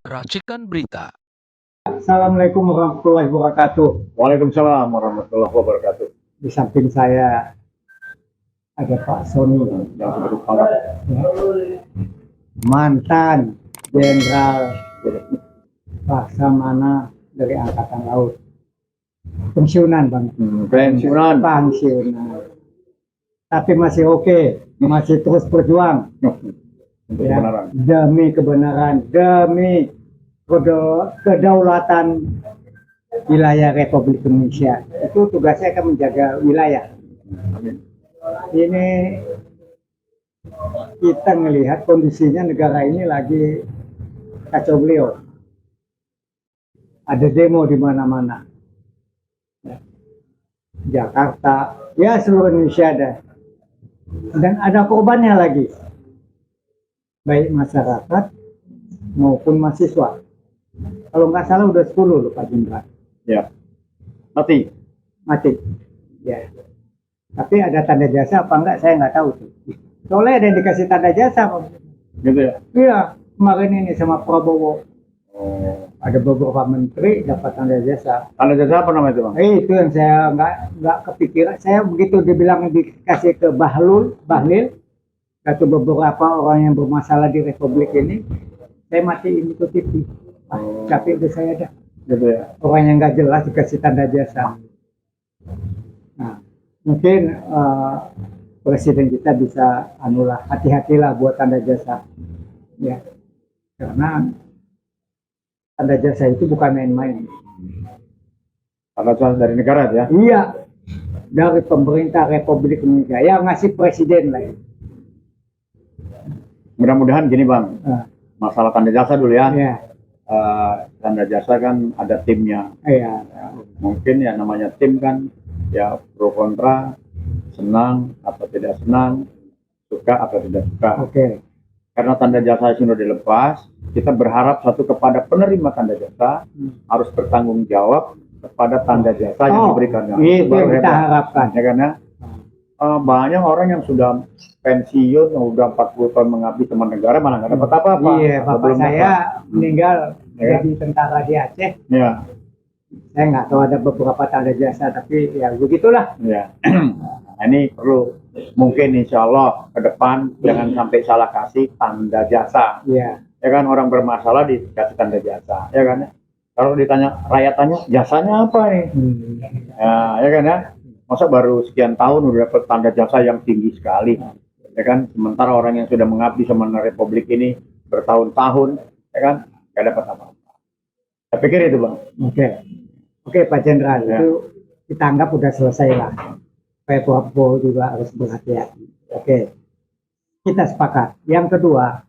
Racikan Berita. Assalamualaikum warahmatullahi wabarakatuh. Waalaikumsalam warahmatullahi wabarakatuh. Di samping saya ada Pak Sony, Yang seperti pangkat mantan Jenderal Laksamana dari Angkatan Laut. Pensiunan, Bang. pensiunan. Pensiunan. Tapi masih oke, masih terus berjuang. Untuk Ya, kebenaran. demi kebenaran, demi kedaulatan wilayah Republik Indonesia. Itu tugasnya akan menjaga wilayah. Amin. Ini kita melihat kondisinya negara ini lagi kacau beliau. Ada demo di mana-mana. Jakarta, ya seluruh Indonesia ada. Dan ada korbannya lagi. Baik masyarakat maupun mahasiswa. Kalau nggak salah udah 10 loh Pak Jenderal. Ya. Mati. Mati. Ya. Tapi ada tanda jasa apa enggak saya nggak tahu tuh. Soalnya ada yang dikasih tanda jasa Pak. Gitu ya. Iya, kemarin ini sama Prabowo. Oh. Ada beberapa menteri dapat tanda jasa. Tanda jasa apa namanya itu, Bang? Itu yang saya nggak kepikiran. Saya begitu dibilang dikasih ke Bahlil, atau beberapa orang yang bermasalah di Republik ini, saya matiin itu TV. Tapi udah saya ada. Gitu ya. Orang yang nggak jelas dikasih tanda jasa. Nah, mungkin presiden kita bisa anulah, hati-hatilah buat tanda jasa. Ya, karena tanda jasa itu bukan main-main. Tanda jasa dari negara ya. Iya, dari pemerintah Republik Indonesia yang ngasih presiden lah. Mudah-mudahan gini, Bang. Masalah tanda jasa dulu ya. Iya, Tanda jasa kan ada timnya. iya. Mungkin ya namanya tim kan ya pro kontra, senang atau tidak senang, suka atau tidak suka. Oke. Karena tanda jasa sudah dilepas, kita berharap satu kepada penerima tanda jasa harus bertanggung jawab kepada tanda jasa yang diberikannya. Itu yang baru kita hebat. harapkan. Ya kan ya? Banyak orang yang sudah pensiun, udah 40 tahun mengabdi sama negara malah nggak dapat apa-apa. Iya, bapak Belum saya dapat. meninggal Ya. jadi tentara di Aceh. Ya, Saya nggak tahu ada beberapa tanda jasa, tapi ya begitulah. ya. Nah, ini perlu mungkin insya Allah ke depan jangan sampai salah kasih tanda jasa. Iya. Ya kan, orang bermasalah dikasih tanda jasa. Ya kan? Kalau ditanya rakyat tanya jasanya apa nih? Ya kan ya? Masa baru sekian tahun udah dapat tanda jasa yang tinggi sekali, ya kan? Sementara orang yang sudah mengabdi sama Republik ini bertahun-tahun, ya kan? Gak dapat apa-apa. Saya pikir itu, Bang. Oke, Pak Jenderal, Ya. itu kita anggap udah selesai lah. Pak Prabowo juga harus berhati-hati. Oke, kita sepakat. Yang kedua,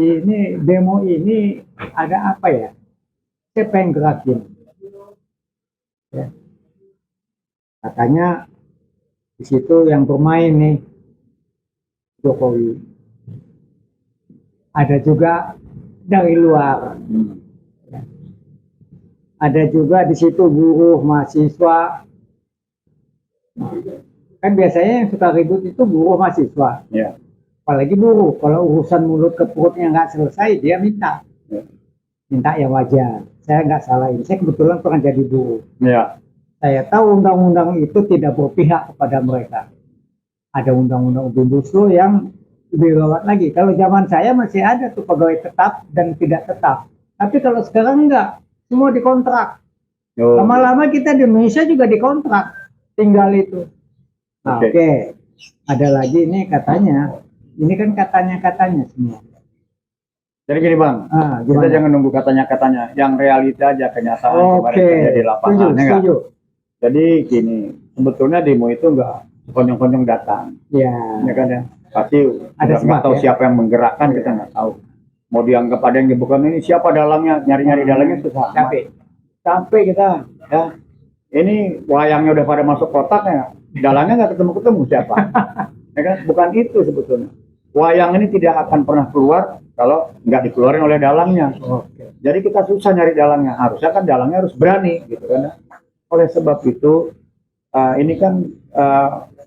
ini demo ini ada apa ya? Siapa yang gerakin? Ya. Katanya di situ yang bermain nih Jokowi. Ada juga dari luar. Ada juga di situ buruh, mahasiswa. Kan biasanya yang suka ribut itu buruh mahasiswa. Ya. Apalagi buruh. Kalau urusan mulut ke perutnya nggak selesai, dia minta. Ya. Minta yang wajar. Saya nggak salahin. Saya kebetulan pernah jadi buruh. Ya. Saya tahu undang-undang itu tidak berpihak kepada mereka. Ada undang-undang Omnibus Law yang lebih gawat lagi. Kalau zaman saya masih ada tuh pegawai tetap dan tidak tetap. Tapi kalau sekarang enggak. Semua dikontrak. Lama-lama kita di Indonesia juga dikontrak. Tinggal itu. Nah, Oke. Ada lagi ini katanya. Ini kan katanya semua. Jadi gini, Bang. Kita jangan nunggu katanya-katanya. Yang realita aja kenyataan kemarin terjadi di lapangan. Setuju. Jadi gini, sebetulnya demo itu enggak konyong-konyong datang. Ya. Ya kan ya? Pasti Ada nggak tahu ya? siapa yang menggerakkan, kita nggak tahu. Mau dianggap ada yang bukan ini siapa dalangnya, nyari-nyari dalangnya susah. Capek kita. Ya. Ini wayangnya udah pada masuk kotak ya, dalangnya nggak ketemu siapa. Ya kan? Bukan itu sebetulnya. Wayang ini tidak akan pernah keluar kalau nggak dikeluarin oleh dalangnya. Jadi kita susah nyari dalangnya. Harusnya kan dalangnya harus berani, gitu kan? Oleh sebab itu, ini kan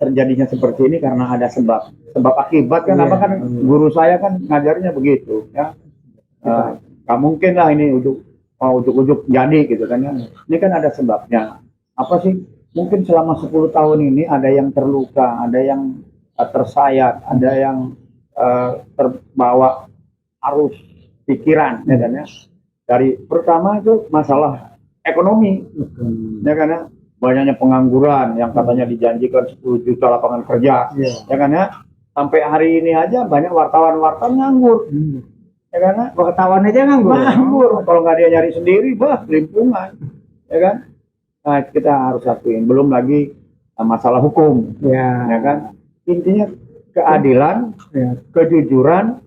terjadinya seperti ini karena ada sebab akibat kan. Apa kan guru saya kan ngajarnya begitu, ya. nggak mungkin lah ini ujuk-ujuk jadi gitu kan ya. Ini kan ada sebabnya. Apa sih? Mungkin selama 10 tahun ini ada yang terluka, ada yang tersayat, ada yang terbawa arus pikiran, ya kan ya. Dari pertama itu masalah ekonomi, ya kan ya. Banyaknya pengangguran yang katanya dijanjikan 10 juta lapangan kerja, ya kan ya. Sampai hari ini aja banyak wartawan-wartawan nganggur. Ya kan? Wartawan aja nganggur. Kalau nggak dia nyari sendiri, kelimpungan. Ya kan? Nah, kita harus lakuin. Belum lagi masalah hukum. Ya kan? Intinya keadilan, kejujuran,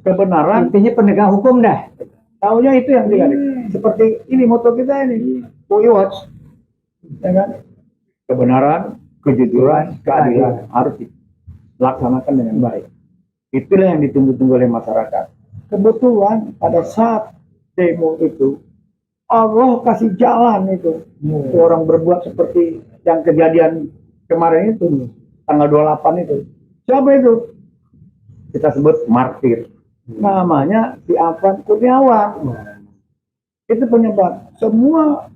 kebenaran. Intinya penegak hukum dah. Taunya itu yang dilihat. Seperti ini moto kita ini. We watch. Ya kan? Kebenaran, kejujuran, keadilan harus dilaksanakan dengan baik. Itulah yang ditunggu-tunggu oleh masyarakat. Kebetulan pada saat demo itu Allah kasih jalan itu orang berbuat seperti yang kejadian kemarin itu tanggal 28 itu. Siapa itu? Kita sebut martir. Namanya si Afan Kurniawan. Itu penyebab semua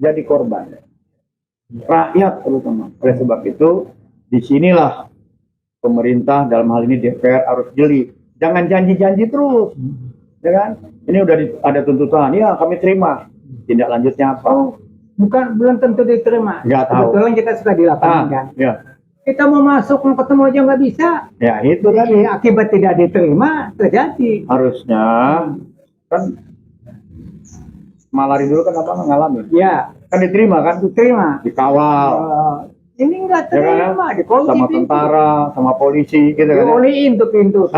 jadi korban. Rakyat terutama. Oleh sebab itu disinilah pemerintah dalam hal ini DPR harus jeli. Jangan janji-janji terus, ya kan? Ini udah ada tuntutan, ya kami terima. Tindak lanjutnya apa? Belum tentu diterima. Nggak tahu. Kebetulan kita suka di lapangan kan. Ya. Kita mau masuk, mau ketemu aja nggak bisa. Ya itu tadi. Akibat tidak diterima terjadi. Harusnya kan Malari dulu kan apa ngalamin? Ya. Kan diterima kan? Diterima. Dikawal. Ini nggak terima, ya kan? Sama tentara, sama polisi, gitu kan? Dioliin tuh pintu.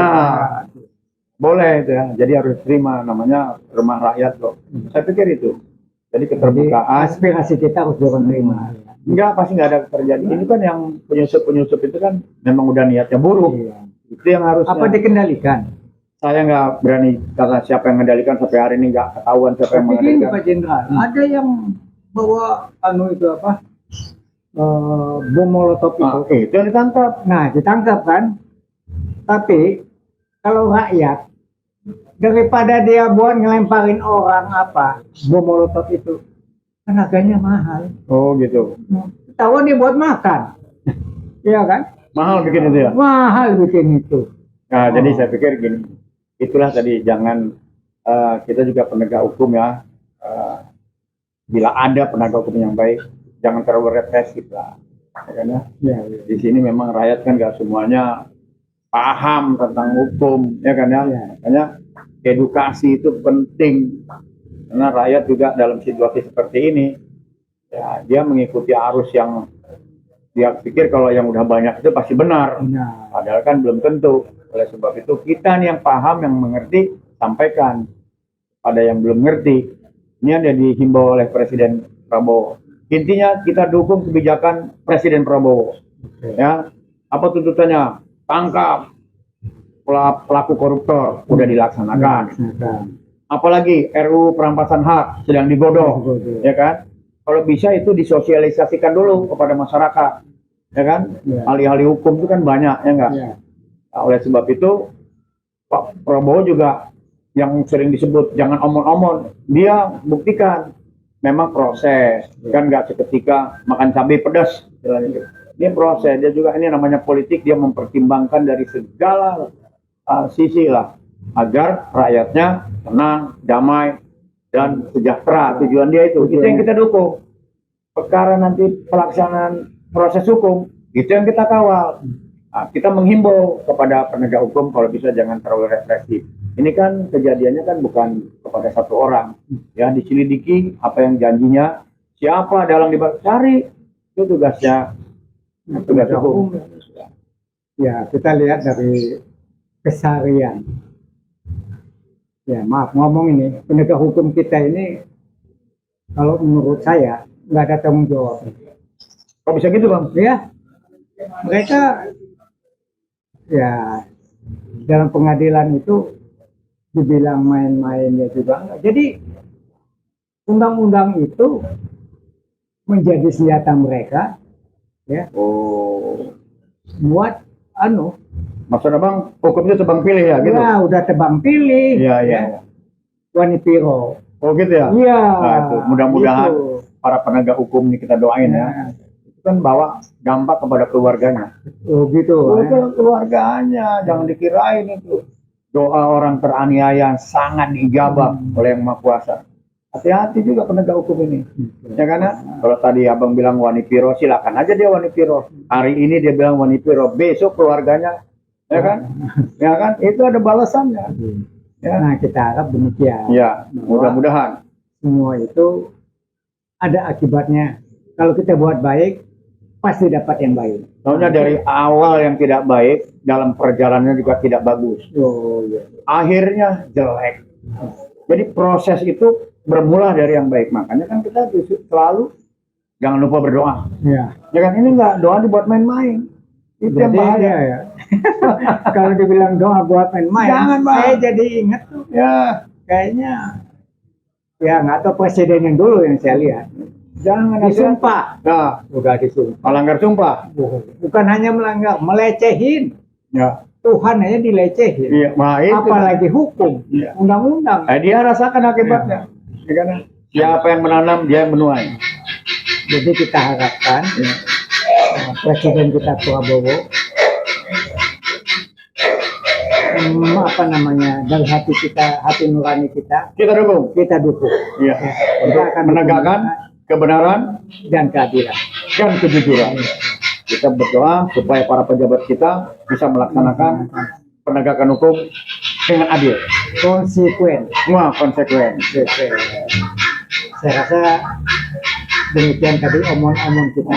Boleh itu ya. Jadi harus terima, namanya rumah rakyat kok. Saya pikir itu. Jadi keterbukaan. Aspirasi kita harus diterima. Enggak, pasti nggak ada terjadi. Ini kan yang penyusup itu kan memang udah niatnya buruk. Itu yang harus. Apa dikendalikan? Saya nggak berani kata siapa yang mengendalikan sampai hari ini nggak ketahuan siapa yang mengendalikan. Pak Jenderal, ada yang bawa itu apa? Bom molotov itu yang ditangkap. Nah, ditangkap kan. Tapi kalau rakyat daripada dia buat ngelemparin orang bom molotov itu harganya mahal. Oh gitu. Tahu dia buat makan. Iya kan? Mahal bikin itu ya? Mahal bikin itu. Nah, jadi saya pikir gini. Itulah tadi jangan kita juga penegak hukum ya. Bila ada penegak hukum yang baik, jangan terlalu represif lah, karena di sini memang rakyat kan nggak semuanya paham tentang hukum, ya kan ya. Makanya edukasi itu penting, karena rakyat juga dalam situasi seperti ini, ya dia mengikuti arus yang dia pikir kalau yang udah banyak itu pasti benar, padahal kan belum tentu. Oleh sebab itu kita nih yang paham, yang mengerti, sampaikan pada yang belum ngerti. Ini yang dihimbau oleh Presiden Prabowo. Intinya kita dukung kebijakan Presiden Prabowo. Ya, apa tuntutannya? Tangkap pelaku koruptor, udah dilaksanakan. Apalagi RUU perampasan hak sedang digodok, ya kan? Kalau bisa itu disosialisasikan dulu kepada masyarakat, ya kan? Ahli-ahli hukum itu kan banyak, ya enggak? Nah, oleh sebab itu Pak Prabowo juga yang sering disebut jangan omon-omon, dia buktikan. Memang proses, kan nggak seketika makan cabai pedas. Ini proses, dia juga ini namanya politik, dia mempertimbangkan dari segala sisi lah, agar rakyatnya tenang, damai, dan sejahtera. Tujuan dia itu yang kita dukung. Perkara nanti pelaksanaan proses hukum, itu yang kita kawal. Nah, kita menghimbau kepada penegak hukum kalau bisa jangan terlalu represif. Ini kan kejadiannya kan bukan kepada satu orang, ya diselidiki apa yang janjinya, siapa dalam cari, itu tugasnya tugas hukum. Ya kita lihat dari keseharian. Ya maaf ngomong ini penegak hukum kita ini, kalau menurut saya nggak ada tanggung jawab. Kok bisa gitu bang? Ya mereka ya dalam pengadilan itu dibilang main-main ya juga enggak. Jadi undang-undang itu menjadi senjata mereka ya buat Maksud abang hukumnya tebang pilih ya gitu? Ya, udah tebang pilih. Iya, iya. Ya. Wanipiro. Oh gitu ya? Iya. Nah, itu mudah-mudahan Gitu. para penegak hukum ini kita doain ya. Ya. Itu kan bawa dampak kepada keluarganya. Oh gitu. Oh, itu keluarganya, jangan dikirain itu. Doa orang teraniaya sangat diijabah oleh Yang Maha Kuasa. Hati-hati juga penegak hukum ini. Ya kan? Ya? Kalau tadi abang bilang wanipiro, silakan aja dia wanipiro. Hari ini dia bilang wanipiro, besok keluarganya, ya kan? Ya kan? Itu ada balasannya. Ya. Nah, kita harap demikian. Ya, mudah-mudahan. Semua itu ada akibatnya. Kalau kita buat baik, pasti dapat yang baik. Soalnya dari awal yang tidak baik, dalam perjalanannya juga tidak bagus. Oh, iya. Akhirnya jelek. Jadi proses itu bermula dari yang baik. Makanya kan kita selalu jangan lupa berdoa. Ya. Ya kan, ini enggak doa dibuat main-main. Itu yang Jadi, bahaya. ya. Kalau dibilang doa buat main-main, Jangan, Bang. saya jadi ingat tuh. Ya, Kayaknya, ya nggak tahu presiden yang dulu yang saya lihat. jangan Disumpah. Nah, Udah disumpah. melanggar sumpah. Bukan hanya melanggar, melecehin. Ya, Tuhan aja dilecehin. iya, nah itu. Apalagi hukum, Iya. undang-undang. Dia rasakan akibatnya. Ya kan? Siapa yang menanam, dia yang menuai. Jadi kita harapkan Ya. Presiden kita Prabowo apa namanya, dari hati kita, hati nurani kita Kita dukung. dukung. Iya. Ya, kita Untuk akan menegakkan kebenaran dan keadilan. dan kejujuran. Kita berdoa supaya para pejabat kita bisa melaksanakan penegakan hukum dengan adil, Konsekuen. semua konsekuen. Oke. Saya rasa demikian tadi omong-omong kita.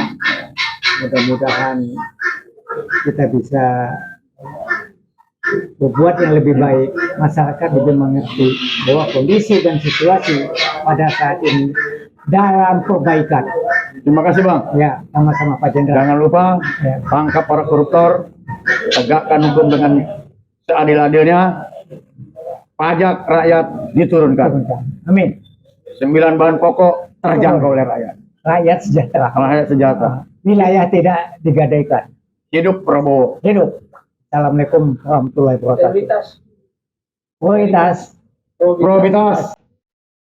Mudah-mudahan kita bisa berbuat yang lebih baik. Masyarakat lebih mengerti bahwa kondisi dan situasi pada saat ini dalam perbaikan. Terima kasih Bang. Ya, sama-sama Pak Jenderal. Jangan lupa Ya. tangkap para koruptor, tegakkan hukum dengan seadil-adilnya, pajak rakyat diturunkan, Amin. 9 bahan pokok terjangkau oleh rakyat, Rakyat sejahtera. rakyat sejahtera. Wilayah tidak digadaikan. Hidup Prabowo. Hidup. Assalamualaikum warahmatullahi wabarakatuh. Prioritas. Probitas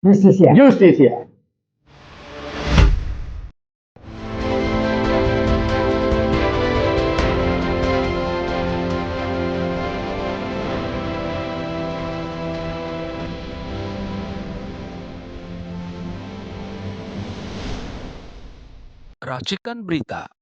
Justisia. Justisia. Racikan Berita